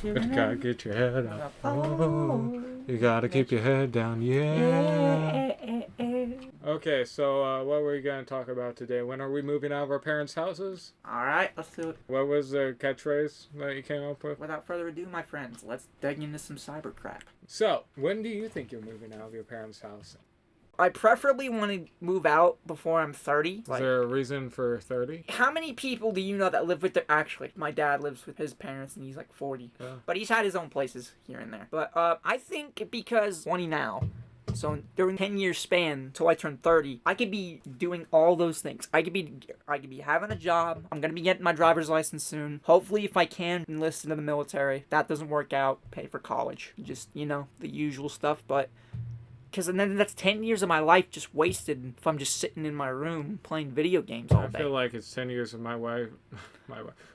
But you gotta get your head up. Oh, you gotta keep your head down. Yeah. Okay, so what were we gonna talk about today? When are we moving out of our parents' houses? Alright, let's do it. What was the catchphrase that you came up with? Without further ado, my friends, let's dig into some cyber crap. So, when do you think you're moving out of your parents' house? I preferably want to move out before I'm 30. Is there a reason for 30? How many people do you know that live with their... Actually, my dad lives with his parents and he's like 40. Yeah. But he's had his own places here and there. But I think because 20 now... So during 10-year span till I turn 30, I could be doing all those things. I could be having a job. I'm gonna be getting my driver's license soon. Hopefully, if I can, enlist into the military. If that doesn't work out, pay for college. Just, you know, the usual stuff. But because then that's 10 years of my life just wasted if I'm just sitting in my room playing video games all day. I feel like it's 10 years of my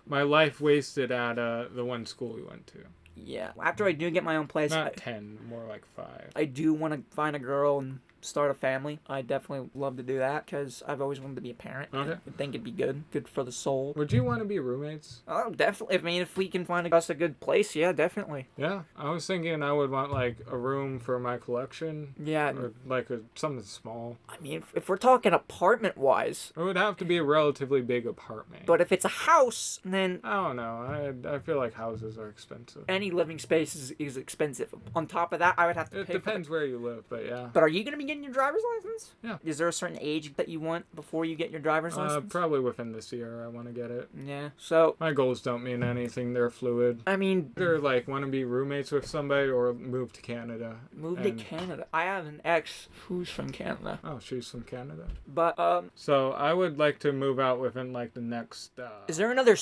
life wasted at the one school we went to. Yeah. After I do get my own place... Not 10, more like 5. I do want to find a girl and start a family. I definitely love to do that because I've always wanted to be a parent. Okay. I think it'd be good for the soul. Would you want to be roommates? Oh, definitely. I mean, if we can find us a good place, yeah, definitely. Yeah, I was thinking I would want like a room for my collection. Yeah. Or like something small. I mean, if we're talking apartment-wise... It would have to be a relatively big apartment. But if it's a house, then... I don't know. I feel like houses are expensive. Any living space is expensive. On top of that, I would have to pay It depends where you live, but yeah. But are you going to be getting your driver's license? Yeah. Is there a certain age that you want before you get your driver's license? Probably within this year I want to get it. Yeah. So... My goals don't mean anything. They're fluid. I mean... They're like, want to be roommates with somebody or move to Canada. Move to Canada. I have an ex who's from Canada. Oh, she's from Canada. But, So, I would like to move out within, like, the next, Is there another...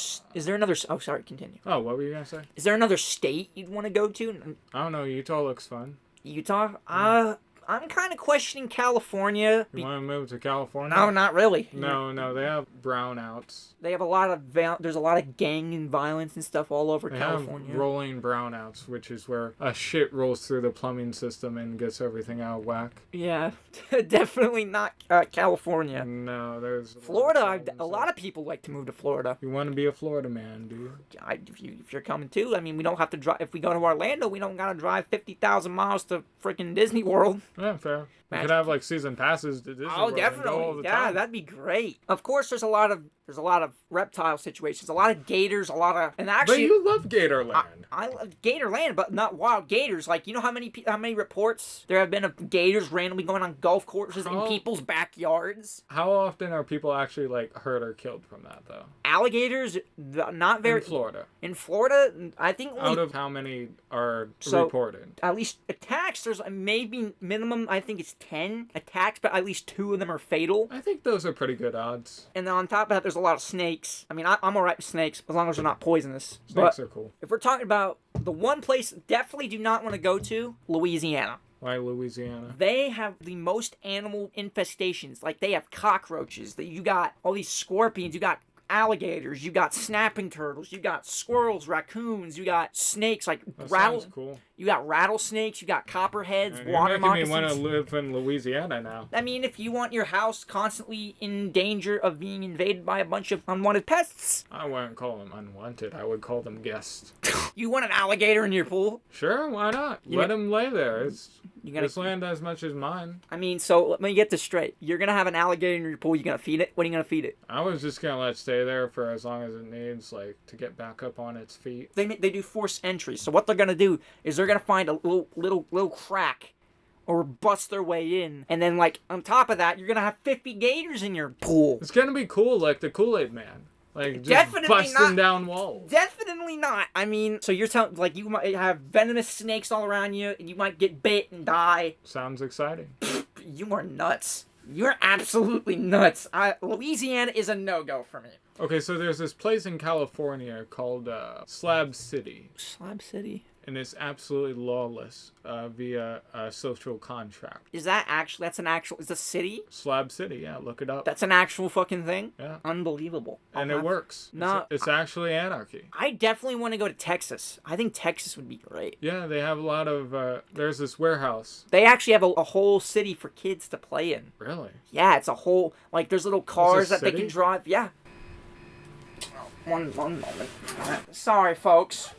Oh, sorry, continue. Oh, what were you gonna say? Is there another state you'd want to go to? I don't know. Utah looks fun. Utah? I'm kind of questioning California. You want to move to California? No, not really. No, they have brownouts. They have a lot of... There's a lot of gang and violence and stuff all over California. They have rolling brownouts, which is where a shit rolls through the plumbing system and gets everything out of whack. Yeah, definitely not California. No, there's... Florida, a lot of people like to move to Florida. You want to be a Florida man, do you? If you're coming too, I mean, we don't have to drive... If we go to Orlando, we don't gotta drive 50,000 miles to freaking Disney World. Yeah, fair. You could have like season passes to Disney World. Oh, definitely. Yeah, that'd be great. Of course, there's a lot of reptile situations, a lot of gators, and actually. But you love Gatorland. I love Gatorland, but not wild gators. Like, you know how many reports there have been of gators randomly going on golf courses in people's backyards? How often are people actually like hurt or killed from that though? Alligators, not very. In Florida. In Florida, I think only. Out of how many are reported? At least attacks. There's maybe minimum. I think it's 10 attacks, but at least 2 of them are fatal. I think those are pretty good odds. And then on top of that, there's a lot of snakes. I mean, I'm alright with snakes as long as they're not poisonous. Snakes are cool. If we're talking about the one place definitely do not want to go to, Louisiana. Why Louisiana? They have the most animal infestations. Like, they have cockroaches. You got all these scorpions. You got alligators, you got snapping turtles, you got squirrels, raccoons, you got snakes, like cool. You got rattlesnakes, you got copperheads, water moccasins. You're making me want to live in Louisiana now. I mean, if you want your house constantly in danger of being invaded by a bunch of unwanted pests. I wouldn't call them unwanted. I would call them guests. You want an alligator in your pool? Sure, why not? Let him lay there. This land as much as mine. I mean, so let me get this straight. You're going to have an alligator in your pool. You're going to feed it? What are you going to feed it? I was just going to let it stay there for as long as it needs, like, to get back up on its feet. They do forced entry. So what they're going to do is they're going to find a little crack or bust their way in. And then, like, on top of that, you're going to have 50 gators in your pool. It's going to be cool, like the Kool-Aid Man. Like, just definitely busting down walls. Definitely not. I mean, so you're telling, like, you might have venomous snakes all around you, and you might get bit and die. Sounds exciting. You are nuts. You're absolutely nuts. Louisiana is a no-go for me. Okay, so there's this place in California called Slab City. Slab City? And it's absolutely lawless via a social contract. Is that actually, it's a city? Slab City, yeah, look it up. That's an actual fucking thing? Yeah. Unbelievable. And it works. No. It's actually anarchy. I definitely want to go to Texas. I think Texas would be great. Yeah, they have a lot of, there's this warehouse. They actually have a whole city for kids to play in. Really? Yeah, it's a whole, like, there's little cars that they can drive. Yeah. One moment. Sorry, folks.